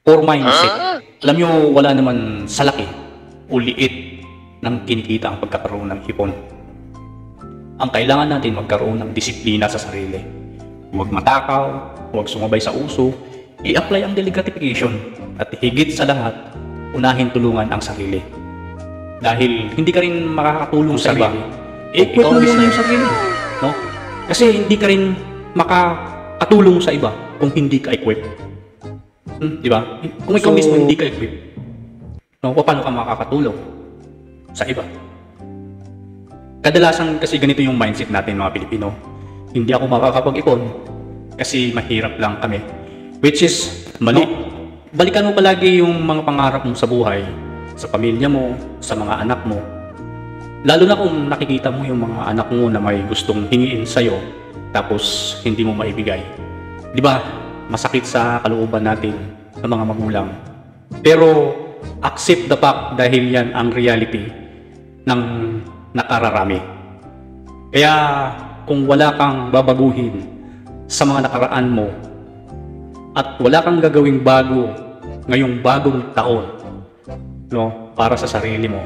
Poor mindset. Alam nyo, wala naman sa laki o liit ng kinikita ang pagkakaroon ng ipon. Ang kailangan natin magkaroon ng disiplina sa sarili. Huwag matakaw, huwag sumabay sa uso, i-apply ang daily gratification, at higit sa lahat, unahin tulungan ang sarili. Dahil hindi ka rin makakatulong sa iba, i-equip mo muna yung sarili. No? Kasi hindi ka rin makakatulong sa iba kung hindi ka equip. Di ba? Kung ikaw mismo hindi ka equip, no, paano ka makakatulong sa iba? Kadalasan kasi ganito yung mindset natin mga Pilipino. Hindi ako makakapag-ipon kasi mahirap lang kami. Which is mali. Balikan mo palagi yung mga pangarap mo sa buhay, sa pamilya mo, sa mga anak mo. Lalo na kung nakikita mo yung mga anak mo na may gustong hingiin sa'yo tapos hindi mo maibigay. Di ba? Masakit sa kalooban natin ng mga magulang. Pero accept the fact dahil yan ang reality ng nakararami. Kaya kung wala kang babaguhin sa mga nakaraan mo at wala kang gagawing bago ngayong bagong taon, no, para sa sarili mo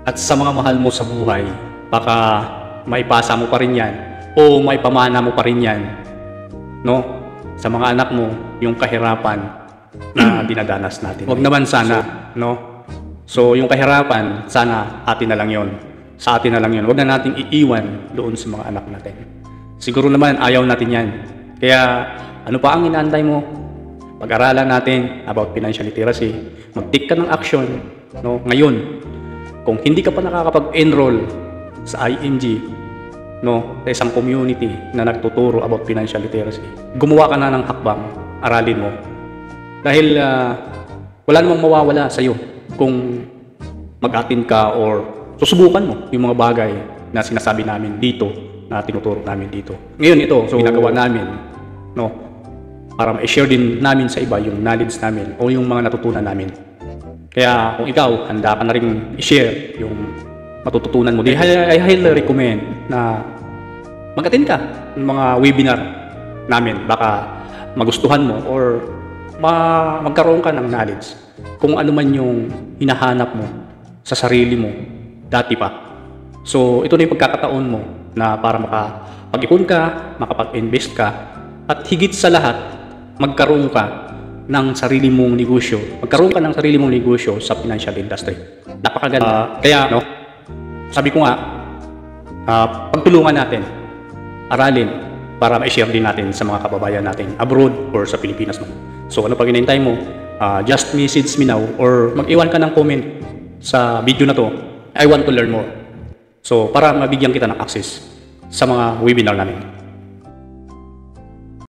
at sa mga mahal mo sa buhay, baka maipasa mo pa rin yan o maipamana mo pa rin yan, no, sa mga anak mo yung kahirapan na dinadanas natin. Huwag naman sana, no? So yung kahirapan, sana atin na lang yon. Sa atin na lang yon. Huwag na nating iiwan doon sa mga anak natin. Siguro naman ayaw natin yan. Kaya ano pa ang inaantay mo? Pag-aralan natin about financial literacy. Mag-take ka ng action, no? Ngayon, kung hindi ka pa nakakapag-enroll sa ING, no, sa isang community na nagtuturo about financial literacy, gumawa ka na ng hakbang, aralin mo. Dahil wala namang mawawala sa iyo kung mag-attend ka or susubukan mo yung mga bagay na sinasabi namin dito, na tinuturo namin dito. Ngayon ito, so ginagawa namin, no, para ma-share din namin sa iba yung knowledge namin o yung mga natutunan namin. Kaya kung ikaw, handa ka na rin i-share yung matututunan mo dito, I highly recommend na mag-attend ka ng mga webinar namin. Baka magustuhan mo or magkaroon ka ng knowledge kung ano man yung hinahanap mo sa sarili mo dati pa. So ito na yung pagkakataon mo na para makapag-ipon ka, makapag-invest ka, at higit sa lahat, magkaroon ka ng sarili mong negosyo. Magkaroon ka ng sarili mong negosyo sa financial industry. Napakaganda. Kaya, no, sabi ko nga, pagtulungan natin, aralin, para ma-share din natin sa mga kababayan natin abroad or sa Pilipinas man. So ano pag hinihintay mo, just message me now or mag-iwan ka ng comment sa video na to. I want to learn more. So para mabigyan kita ng access sa mga webinar namin.